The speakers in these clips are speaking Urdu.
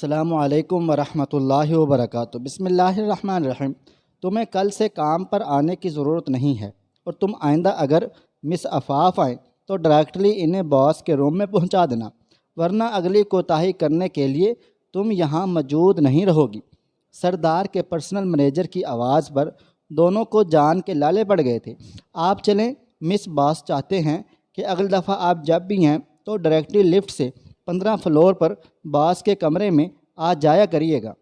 السلام علیکم ورحمۃ اللہ وبرکاتہ۔ بسم اللہ الرحمن الرحیم۔ تمہیں کل سے کام پر آنے کی ضرورت نہیں ہے، اور تم آئندہ اگر مس عفاف آئیں تو ڈائریکٹلی انہیں باس کے روم میں پہنچا دینا، ورنہ اگلی کوتاہی کرنے کے لیے تم یہاں موجود نہیں رہو گی۔ سردار کے پرسنل مینیجر کی آواز پر دونوں کو جان کے لالے پڑ گئے تھے۔ آپ چلیں، مس باس چاہتے ہیں کہ اگلی دفعہ آپ جب بھی ہیں تو ڈائریکٹلی لفٹ سے 15 فلور پر باس کے کمرے میں آ جایا کریے گا۔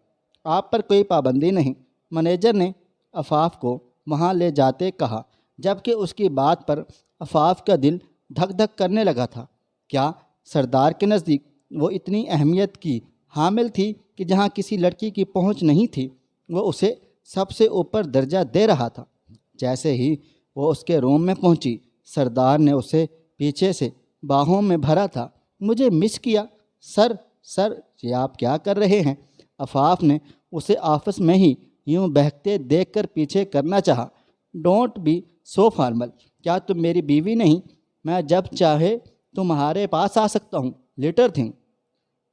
آپ پر کوئی پابندی نہیں، مینیجر نے عفاف کو وہاں لے جاتے کہا، جبکہ اس کی بات پر عفاف کا دل دھک دھک کرنے لگا تھا۔ کیا سردار کے نزدیک وہ اتنی اہمیت کی حامل تھی کہ جہاں کسی لڑکی کی پہنچ نہیں تھی وہ اسے سب سے اوپر درجہ دے رہا تھا؟ جیسے ہی وہ اس کے روم میں پہنچی، سردار نے اسے پیچھے سے باہوں میں بھرا تھا۔ مجھے مس کیا؟ سر یہ آپ کیا کر رہے ہیں؟ عفاف نے اسے آفس میں ہی یوں بہکتے دیکھ کر پیچھے کرنا چاہا۔ Don't be so formal. کیا تم میری بیوی نہیں؟ میں جب چاہے تمہارے پاس آ سکتا ہوں۔ لیٹر تھنگ،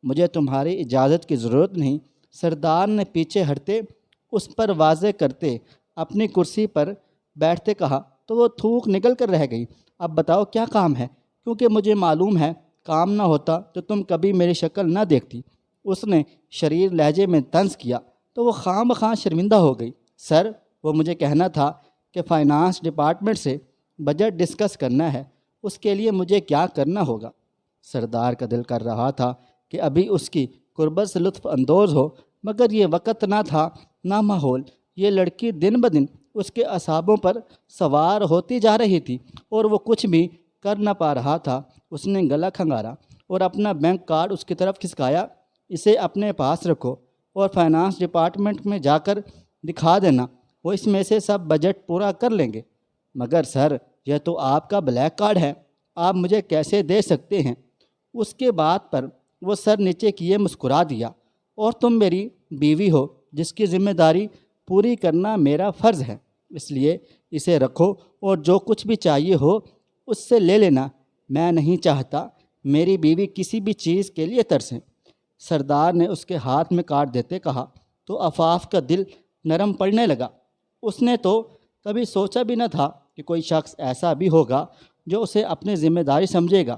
مجھے تمہاری اجازت کی ضرورت نہیں۔ سردار نے پیچھے ہٹتے اس پر واضح کرتے اپنی کرسی پر بیٹھتے کہا تو وہ تھوک نکل کر رہ گئی۔ اب بتاؤ کیا کام ہے، کیونکہ مجھے معلوم ہے کام نہ ہوتا تو تم کبھی میری شکل نہ دیکھتی۔ اس نے شریر لہجے میں طنز کیا تو وہ خواہ مخواہ شرمندہ ہو گئی۔ سر، وہ مجھے کہنا تھا کہ فائنانس ڈپارٹمنٹ سے بجٹ ڈسکس کرنا ہے، اس کے لیے مجھے کیا کرنا ہوگا؟ سردار کا دل کر رہا تھا کہ ابھی اس کی قربت سے لطف اندوز ہو، مگر یہ وقت نہ تھا نہ ماحول۔ یہ لڑکی دن بدن اس کے اعصابوں پر سوار ہوتی جا رہی تھی اور وہ کچھ بھی کر نہ پا رہا تھا۔ اس نے گلا کھنگارا اور اپنا بینک کارڈ اس کی طرف کھسکایا۔ اسے اپنے پاس رکھو اور فائنانس ڈپارٹمنٹ میں جا کر دکھا دینا، وہ اس میں سے سب بجٹ پورا کر لیں گے۔ مگر سر، یہ تو آپ کا بلیک کارڈ ہے، آپ مجھے کیسے دے سکتے ہیں؟ اس کے بات پر وہ سر نیچے کیے مسکرا دیا۔ اور تم میری بیوی ہو جس کی ذمہ داری پوری کرنا میرا فرض ہے، اس لیے اسے رکھو اور جو کچھ بھی چاہیے ہو اس سے لے لینا۔ میں نہیں چاہتا میری بیوی کسی بھی چیز کے لیے ترسے۔ سردار نے اس کے ہاتھ میں کارڈ دیتے کہا تو عفاف کا دل نرم پڑنے لگا۔ اس نے تو کبھی سوچا بھی نہ تھا کہ کوئی شخص ایسا بھی ہوگا جو اسے اپنی ذمہ داری سمجھے گا۔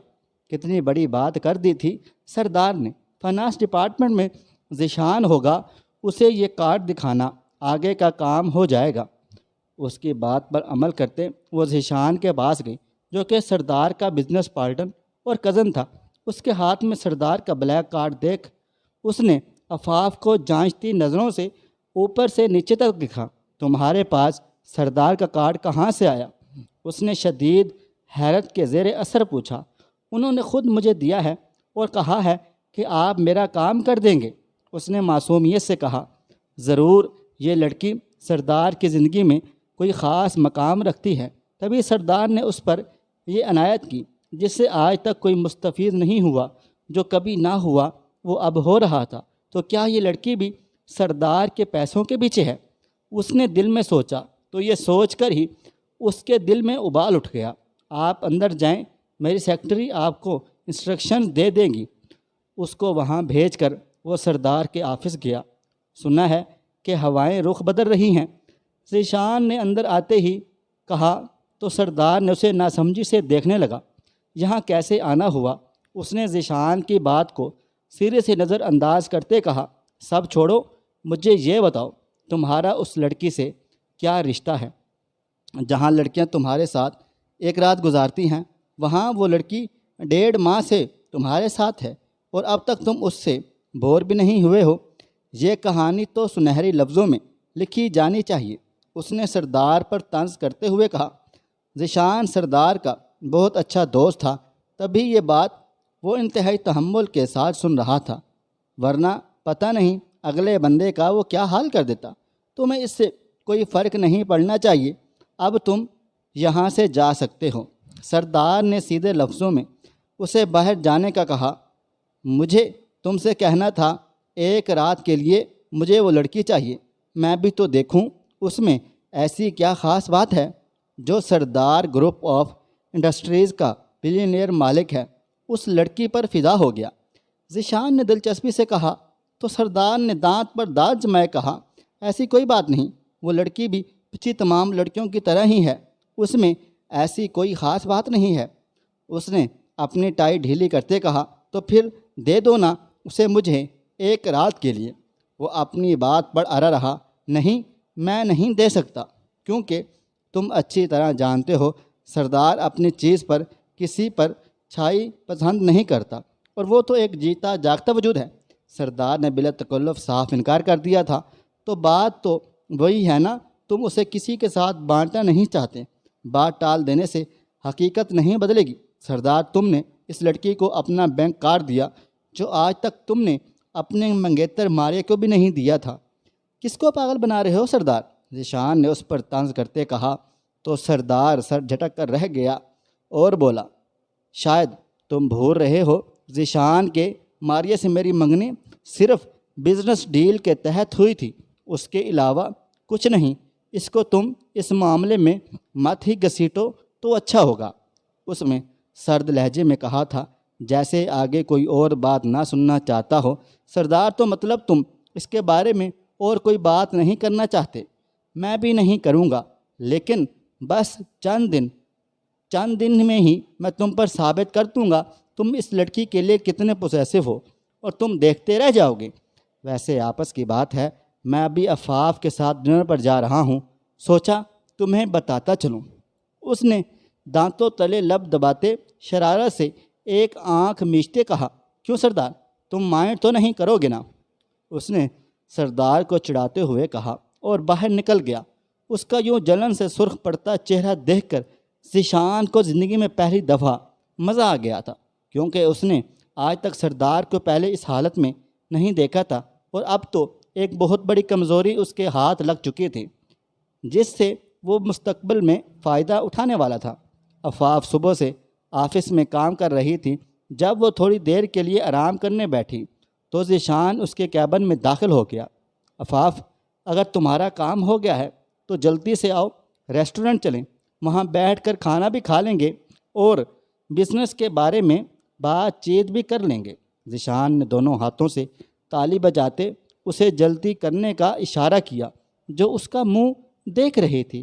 کتنی بڑی بات کر دی تھی سردار نے۔ فائنانس ڈپارٹمنٹ میں ذیشان ہوگا، اسے یہ کارڈ دکھانا، آگے کا کام ہو جائے گا۔ اس کی بات پر عمل کرتے وہ ذیشان کے پاس گئی، جو کہ سردار کا بزنس پارٹنر اور کزن تھا۔ اس کے ہاتھ میں سردار کا بلیک کارڈ دیکھ اس نے عفاف کو جانچتی نظروں سے اوپر سے نیچے تک دکھا۔ تمہارے پاس سردار کا کارڈ کہاں سے آیا؟ اس نے شدید حیرت کے زیر اثر پوچھا۔ انہوں نے خود مجھے دیا ہے اور کہا ہے کہ آپ میرا کام کر دیں گے، اس نے معصومیت سے کہا۔ ضرور یہ لڑکی سردار کی زندگی میں کوئی خاص مقام رکھتی ہے، تبھی سردار نے اس پر یہ عنایت کی جس سے آج تک کوئی مستفید نہیں ہوا۔ جو کبھی نہ ہوا وہ اب ہو رہا تھا۔ تو کیا یہ لڑکی بھی سردار کے پیسوں کے پیچھے ہے؟ اس نے دل میں سوچا تو یہ سوچ کر ہی اس کے دل میں ابال اٹھ گیا۔ آپ اندر جائیں، میری سیکرٹری آپ کو انسٹرکشنز دے دیں گی۔ اس کو وہاں بھیج کر وہ سردار کے آفس گیا۔ سنا ہے کہ ہوائیں رخ بدل رہی ہیں، ذیشان نے اندر آتے ہی کہا تو سردار نے اسے ناسمجھی سے دیکھنے لگا۔ یہاں کیسے آنا ہوا؟ اس نے ذیشان کی بات کو سرے سے نظر انداز کرتے کہا۔ سب چھوڑو، مجھے یہ بتاؤ تمہارا اس لڑکی سے کیا رشتہ ہے؟ جہاں لڑکیاں تمہارے ساتھ ایک رات گزارتی ہیں وہاں وہ لڑکی 1.5 ماہ سے تمہارے ساتھ ہے، اور اب تک تم اس سے بور بھی نہیں ہوئے ہو۔ یہ کہانی تو سنہری لفظوں میں لکھی جانی چاہیے، اس نے سردار پر طنز کرتے ہوئے کہا۔ ذیشان سردار کا بہت اچھا دوست تھا، تبھی یہ بات وہ انتہائی تحمل کے ساتھ سن رہا تھا، ورنہ پتہ نہیں اگلے بندے کا وہ کیا حال کر دیتا۔ تمہیں اس سے کوئی فرق نہیں پڑنا چاہیے، اب تم یہاں سے جا سکتے ہو۔ سردار نے سیدھے لفظوں میں اسے باہر جانے کا کہا۔ مجھے تم سے کہنا تھا، ایک رات کے لیے مجھے وہ لڑکی چاہیے، میں بھی تو دیکھوں اس میں ایسی کیا خاص بات ہے جو سردار گروپ آف انڈسٹریز کا بلینئر مالک ہے اس لڑکی پر فدا ہو گیا۔ ذیشان نے دلچسپی سے کہا، تو سردار نے دانت پر دانت جمائے کہا، ایسی کوئی بات نہیں، وہ لڑکی بھی پچھلی تمام لڑکیوں کی طرح ہی ہے، اس میں ایسی کوئی خاص بات نہیں ہے۔ اس نے اپنی ٹائی ڈھیلی کرتے کہا، تو پھر دے دو نا اسے مجھے ایک رات کے لیے۔ وہ اپنی بات پر اڑا رہا، نہیں میں نہیں دے سکتا، کیونکہ تم اچھی طرح جانتے ہو سردار اپنی چیز پر کسی پر چھائی پسند نہیں کرتا، اور وہ تو ایک جیتا جاگتا وجود ہے۔ سردار نے بلا تکلف صاف انکار کر دیا تھا، تو بات تو وہی ہے نا، تم اسے کسی کے ساتھ بانٹنا نہیں چاہتے۔ بات ٹال دینے سے حقیقت نہیں بدلے گی۔ سردار، تم نے اس لڑکی کو اپنا بینک کارڈ دیا جو آج تک تم نے اپنے منگیتر ماریہ کو بھی نہیں دیا تھا۔ کس کو پاگل بنا رہے ہو سردار؟ ذیشان نے اس پر طنز کرتے کہا، تو سردار سر جھٹک کر رہ گیا اور بولا، شاید تم بھول رہے ہو ذیشان کے ماریہ سے میری منگنی صرف بزنس ڈیل کے تحت ہوئی تھی، اس کے علاوہ کچھ نہیں۔ اس کو تم اس معاملے میں مت ہی گھسیٹو تو اچھا ہوگا۔ اس میں سرد لہجے میں کہا تھا، جیسے آگے کوئی اور بات نہ سننا چاہتا ہو۔ سردار، تو مطلب تم اس کے بارے میں اور کوئی بات نہیں کرنا چاہتے؟ میں بھی نہیں کروں گا، لیکن بس چند دن میں ہی میں تم پر ثابت کر دوں گا تم اس لڑکی کے لیے کتنے پوسیسو ہو، اور تم دیکھتے رہ جاؤ گے۔ ویسے آپس کی بات ہے، میں ابھی عفاف کے ساتھ ڈنر پر جا رہا ہوں، سوچا تمہیں بتاتا چلوں۔ اس نے دانتوں تلے لب دباتے شرارت سے ایک آنکھ میچتے کہا، کیوں سردار، تم مائنڈ تو نہیں کرو گے نا؟ اس نے سردار کو چڑھاتے ہوئے کہا اور باہر نکل گیا۔ اس کا یوں جلن سے سرخ پڑتا چہرہ دیکھ کر ذیشان کو زندگی میں پہلی دفعہ مزہ آ گیا تھا، کیونکہ اس نے آج تک سردار کو پہلے اس حالت میں نہیں دیکھا تھا، اور اب تو ایک بہت بڑی کمزوری اس کے ہاتھ لگ چکی تھی جس سے وہ مستقبل میں فائدہ اٹھانے والا تھا۔ عفاف صبح سے آفس میں کام کر رہی تھی۔ جب وہ تھوڑی دیر کے لیے آرام کرنے بیٹھی تو ذیشان اس کے کیبن میں داخل ہو گیا۔ عفاف، اگر تمہارا کام ہو گیا ہے تو جلدی سے آؤ، ریسٹورنٹ چلیں، وہاں بیٹھ کر کھانا بھی کھا لیں گے اور بزنس کے بارے میں بات چیت بھی کر لیں گے۔ ذیشان نے دونوں ہاتھوں سے تالی بجاتے اسے جلدی کرنے کا اشارہ کیا، جو اس کا منہ دیکھ رہی تھی۔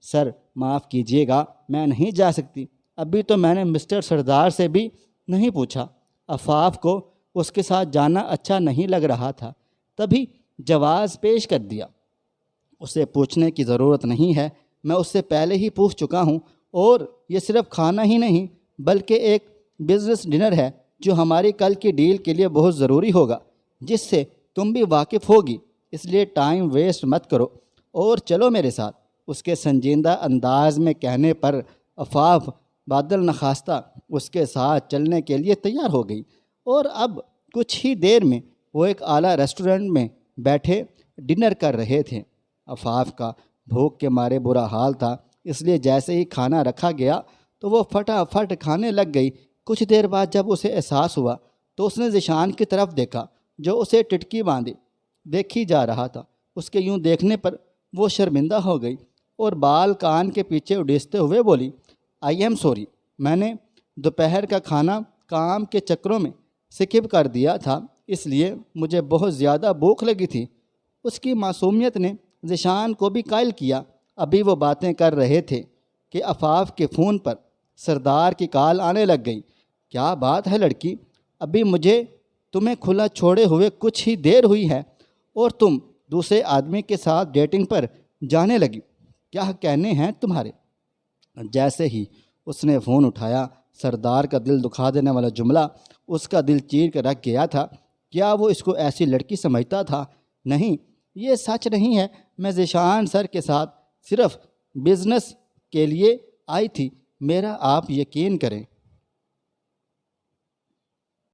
سر معاف کیجیے گا، میں نہیں جا سکتی، ابھی تو میں نے مسٹر سردار سے بھی نہیں پوچھا۔ عفاف کو اس کے ساتھ جانا اچھا نہیں لگ رہا تھا، تبھی جواز پیش کر دیا۔ اسے پوچھنے کی ضرورت نہیں ہے، میں اس سے پہلے ہی پوچھ چکا ہوں، اور یہ صرف کھانا ہی نہیں بلکہ ایک بزنس ڈنر ہے جو ہماری کل کی ڈیل کے لیے بہت ضروری ہوگا، جس سے تم بھی واقف ہوگی، اس لیے ٹائم ویسٹ مت کرو اور چلو میرے ساتھ۔ اس کے سنجیدہ انداز میں کہنے پر عفاف بادل نخواستہ اس کے ساتھ چلنے کے لیے تیار ہو گئی، اور اب کچھ ہی دیر میں وہ ایک اعلیٰ ریسٹورنٹ میں بیٹھے ڈنر کر رہے تھے۔ عفاف کا بھوک کے مارے برا حال تھا، اس لیے جیسے ہی کھانا رکھا گیا تو وہ فٹافٹ کھانے لگ گئی۔ کچھ دیر بعد جب اسے احساس ہوا تو اس نے ذیشان کی طرف دیکھا، جو اسے ٹٹکی باندھے دیکھی جا رہا تھا۔ اس کے یوں دیکھنے پر وہ شرمندہ ہو گئی اور بال کان کے پیچھے اڈیستے ہوئے بولی، آئی ایم سوری، میں نے دوپہر کا کھانا کام کے چکروں میں سکپ کر دیا تھا، اس لیے مجھے بہت زیادہ بھوک لگی تھی۔ اس کی معصومیت نے ذیشان کو بھی قائل کیا۔ ابھی وہ باتیں کر رہے تھے کہ عفاف کے فون پر سردار کی کال آنے لگ گئی۔ کیا بات ہے لڑکی، ابھی مجھے تمہیں کھلا چھوڑے ہوئے کچھ ہی دیر ہوئی ہے اور تم دوسرے آدمی کے ساتھ ڈیٹنگ پر جانے لگی، کیا کہنے ہیں تمہارے؟ جیسے ہی اس نے فون اٹھایا، سردار کا دل دکھا دینے والا جملہ اس کا دل چیر کر رکھ گیا تھا۔ کیا وہ اس کو ایسی لڑکی سمجھتا تھا؟ نہیں، یہ سچ نہیں ہے، میں ذیشان سر کے ساتھ صرف بزنس کے لیے آئی تھی، میرا آپ یقین کریں۔